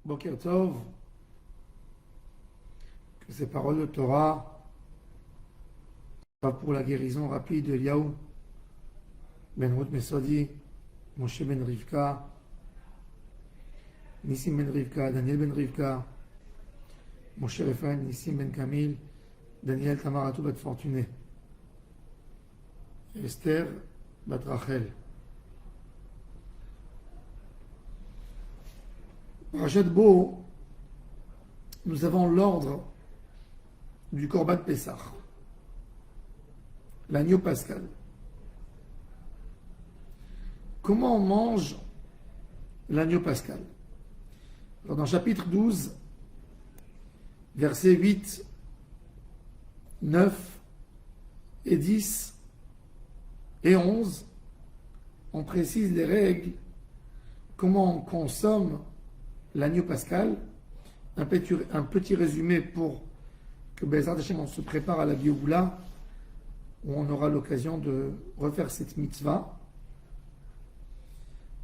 Boker Tov, que ces paroles de Torah soient pour la guérison rapide de Eliaou, Ben Ruth Mesodi, Moshe Ben Rivka, Nissim Ben Rivka, Daniel Ben Rivka, Moshe Refael, Nissim Ben Kamil, Daniel Tamaratou Bat Fortuné, Esther Bat Rachel. Parashat Bo, nous avons l'ordre du Korban Pessah, l'agneau pascal. Comment on mange l'agneau pascal? Alors, dans chapitre 12, versets 8, 9 et 10 et 11, on précise les règles, comment on consomme l'agneau pascal. Un petit résumé pour que Bezrat Hashem on se prépare à la Biogoula, où on aura l'occasion de refaire cette mitzvah.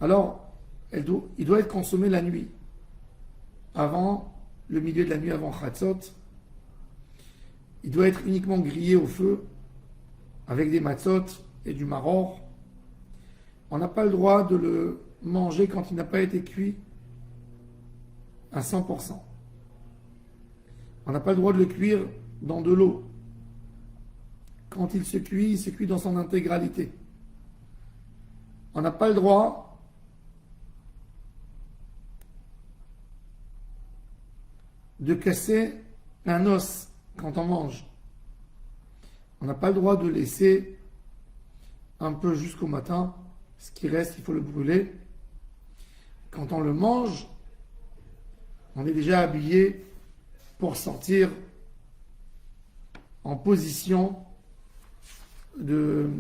Alors, il doit être consommé la nuit, avant le milieu de la nuit, avant Chatzot. Il doit être uniquement grillé au feu, avec des matzot et du maror. On n'a pas le droit de le manger quand il n'a pas été cuit à 100%. On n'a pas le droit de le cuire dans de l'eau. Quand il se cuit dans son intégralité. On n'a pas le droit de casser un os quand on mange. On n'a pas le droit de laisser un peu jusqu'au matin. Ce qui reste, il faut le brûler. Quand on le mange, on est déjà habillé pour sortir en position de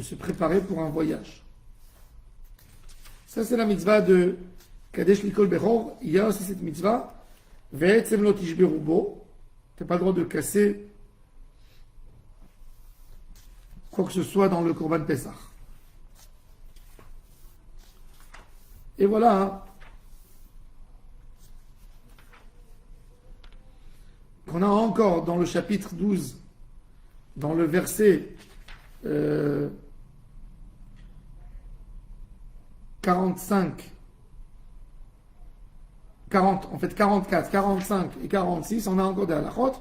se préparer pour un voyage. Ça, c'est la mitzvah de Kadesh Likol Bechor. Il y a aussi cette mitzvah Ve'etzem lo tishberu bo. Tu n'as pas le droit de casser quoi que ce soit dans le Korban Pessah. Et voilà qu'on a encore dans le chapitre 12, dans le verset 45, 44, 45 et 46, on a encore des halachot.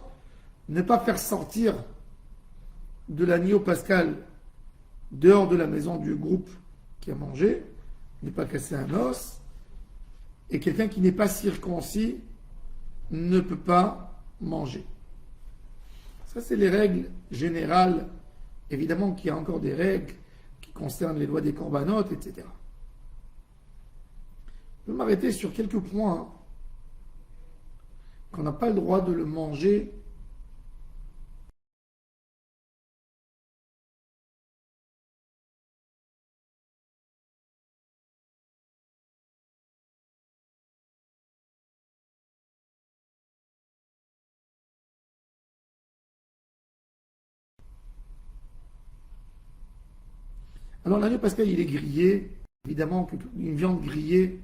Ne pas faire sortir de l'agneau pascal dehors de la maison du groupe qui a mangé, ne pas casser un os, et quelqu'un qui n'est pas circoncis ne peut pas manger. Ça, c'est les règles générales. Évidemment qu'il y a encore des règles qui concernent les lois des corbanotes, etc. Je vais m'arrêter sur quelques points qu'on n'a pas le droit de le manger . Alors l'agneau pascal, il est grillé. Évidemment qu'une viande grillée,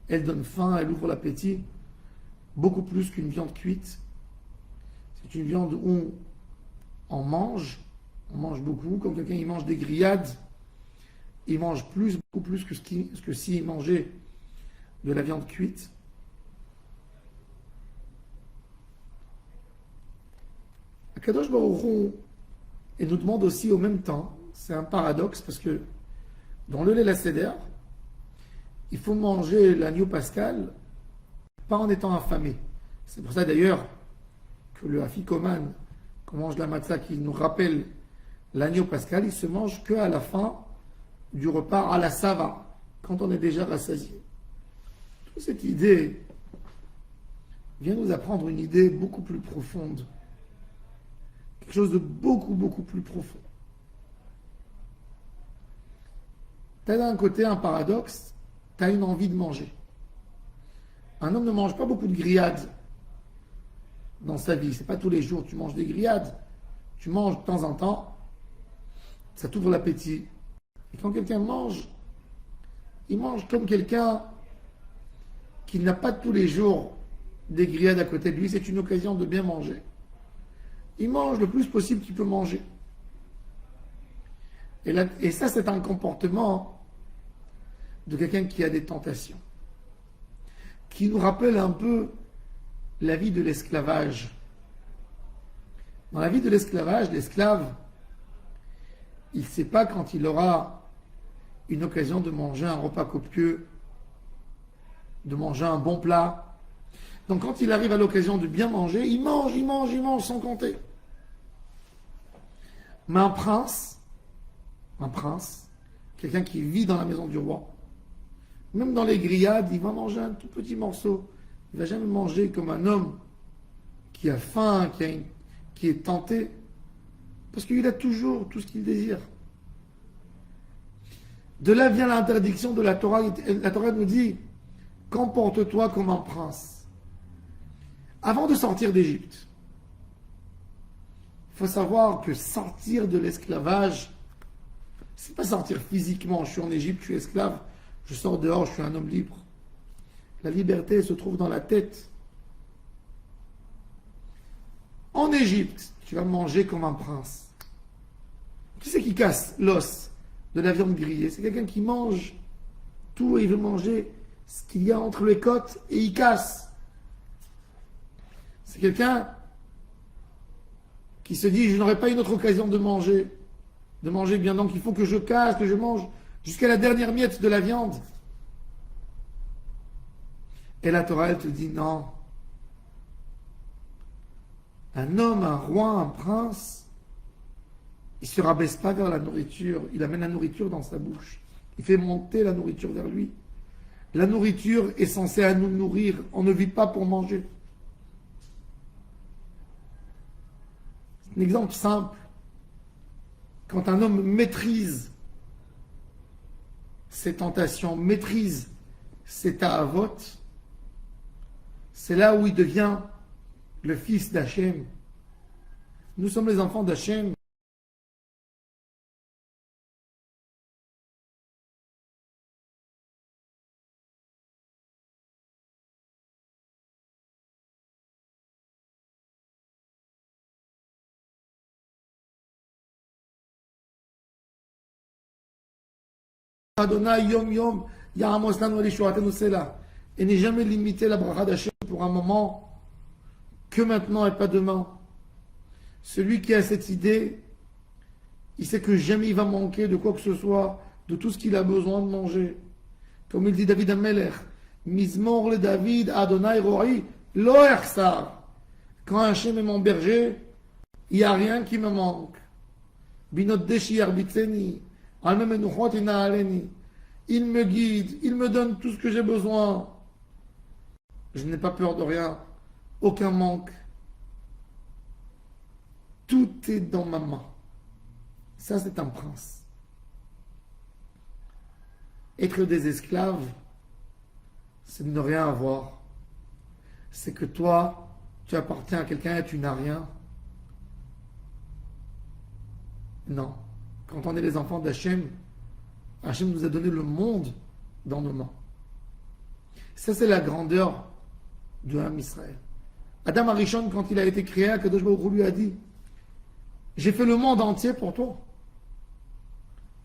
elle donne faim, elle ouvre l'appétit, beaucoup plus qu'une viande cuite. C'est une viande où on mange beaucoup. Quand quelqu'un il mange des grillades, il mange beaucoup plus que s'il mangeait de la viande cuite. Akadosh Baruch Hu, il nous demande aussi au même temps, c'est un paradoxe parce que dans le Leil HaSeder, il faut manger l'agneau pascal pas en étant affamé. C'est pour ça d'ailleurs que le afikoman, qu'on mange la matzah, qui nous rappelle l'agneau pascal, il se mange qu'à la fin du repas à la sava, quand on est déjà rassasié. Toute cette idée vient nous apprendre une idée beaucoup plus profonde. Quelque chose de beaucoup plus profond. Tu as d'un côté un paradoxe, tu as une envie de manger. Un homme ne mange pas beaucoup de grillades dans sa vie. C'est pas tous les jours tu manges des grillades. Tu manges de temps en temps, ça t'ouvre l'appétit. Et quand quelqu'un mange, il mange comme quelqu'un qui n'a pas tous les jours des grillades à côté de lui, c'est une occasion de bien manger. Il mange le plus possible qu'il peut manger. Et ça, c'est un comportement de quelqu'un qui a des tentations, qui nous rappelle un peu la vie de l'esclavage. Dans la vie de l'esclavage, l'esclave, il ne sait pas quand il aura une occasion de manger un repas copieux, de manger un bon plat. Donc quand il arrive à l'occasion de bien manger, il mange sans compter. Mais un prince, quelqu'un qui vit dans la maison du roi, même dans les grillades, il va manger un tout petit morceau. Il ne va jamais manger comme un homme qui a faim, qui est tenté, parce qu'il a toujours tout ce qu'il désire. De là vient l'interdiction de la Torah. La Torah nous dit, comporte-toi comme un prince. Avant de sortir d'Égypte, il faut savoir que sortir de l'esclavage, c'est pas sortir physiquement. Je suis en Égypte, je suis esclave, je sors dehors, je suis un homme libre. La liberté se trouve dans la tête. En Égypte, tu vas manger comme un prince. Qui c'est qui casse l'os de la viande grillée? C'est quelqu'un qui mange tout et il veut manger ce qu'il y a entre les côtes et il casse. C'est quelqu'un qui se dit, je n'aurai pas une autre occasion de manger bien, donc il faut que je casse, que je mange jusqu'à la dernière miette de la viande. Et la Torah, elle te dit non. Un homme, un roi, un prince, il ne se rabaisse pas vers la nourriture, il amène la nourriture dans sa bouche. Il fait monter la nourriture vers lui. La nourriture est censée à nous nourrir, on ne vit pas pour manger. C'est un exemple simple. Quand un homme maîtrise ses tentations, maîtrise ses ta'avot, c'est là où il devient le fils d'Hachem. Nous sommes les enfants d'Hachem. Adonai Yom Yom Ya'amos lanu Elishuatenu Sela. Et n'est jamais limité la bracha d'Hachem pour un moment que maintenant et pas demain. Celui qui a cette idée, il sait que jamais il va manquer de quoi que ce soit, de tout ce qu'il a besoin de manger. Comme il dit David Amelech, Mizmor le David Adonai Roi Lo Echsar. Quand Hachem est mon berger, il n'y a rien qui me manque. Binot Deshi Arbitseni. Il me guide, il me donne tout ce que j'ai besoin. Je n'ai pas peur de rien, aucun manque. Tout est dans ma main. Ça, c'est un prince. Être des esclaves, c'est de ne rien avoir. C'est que toi, tu appartiens à quelqu'un et tu n'as rien. Non. Quand on est les enfants d'Hachem, Hachem nous a donné le monde dans nos mains. Ça, c'est la grandeur de Ham Israël. Adam Arishon, quand il a été créé, Akadosh Baruch Hu lui a dit, j'ai fait le monde entier pour toi.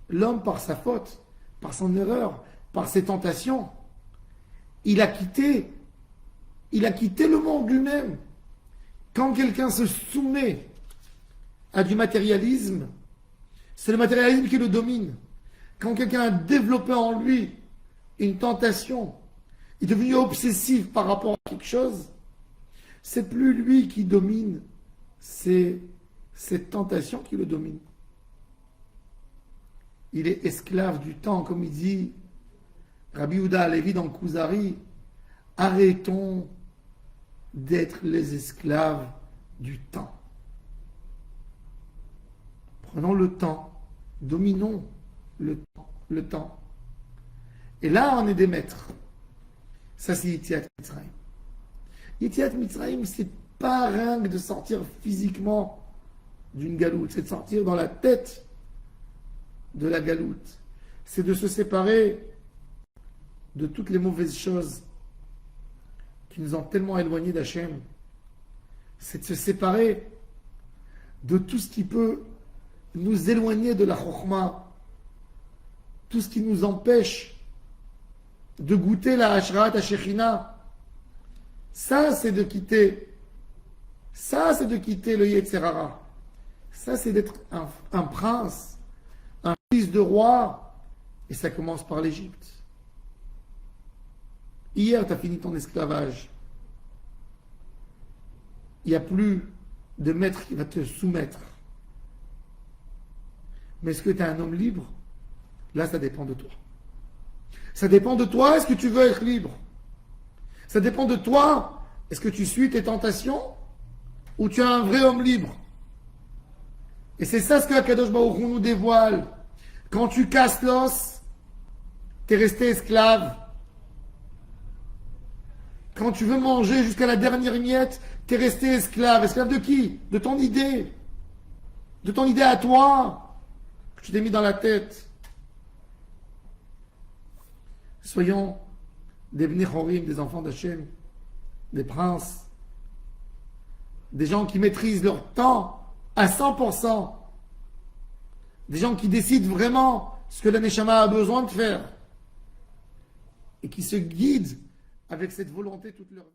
L'homme, par sa faute, par son erreur, par ses tentations, il a quitté le monde lui-même. Quand quelqu'un se soumet à du matérialisme, c'est le matérialisme qui le domine. Quand quelqu'un a développé en lui une tentation, il est devenu obsessif par rapport à quelque chose, c'est plus lui qui domine, c'est cette tentation qui le domine. Il est esclave du temps, comme il dit Rabbi Yehuda Halevi dans Kuzari. Arrêtons d'être les esclaves du temps. Prenons le temps, dominons le temps. Et là, on est des maîtres. Ça, c'est Yetziat Mitzrayim. Yetziat Mitzrayim, c'est pas rien que de sortir physiquement d'une galoute, c'est de sortir dans la tête de la galoute. C'est de se séparer de toutes les mauvaises choses qui nous ont tellement éloignés d'Hachem, c'est de se séparer de tout ce qui peut nous éloigner de la Chokhmah, tout ce qui nous empêche de goûter la Hashrat HaShekhinah. Ça, c'est de quitter. Ça, c'est de quitter le Yetzer Hara. Ça, c'est d'être un prince, un fils de roi. Et ça commence par l'Égypte. Hier, tu as fini ton esclavage. Il n'y a plus de maître qui va te soumettre. Mais est-ce que tu es un homme libre? Là, ça dépend de toi. Ça dépend de toi, est-ce que tu veux être libre? Ça dépend de toi, est-ce que tu suis tes tentations? Ou tu es un vrai homme libre? Et c'est ça ce que Akadosh Baruch Hu nous dévoile. Quand tu casses l'os, tu es resté esclave. Quand tu veux manger jusqu'à la dernière miette, tu es resté esclave. Esclave de qui? De ton idée. De ton idée à toi, que tu t'es mis dans la tête. Soyons des Bnei Chorim, des enfants d'Hachem, des princes, des gens qui maîtrisent leur temps à 100%, des gens qui décident vraiment ce que la Neshama a besoin de faire et qui se guident avec cette volonté toute leur vie.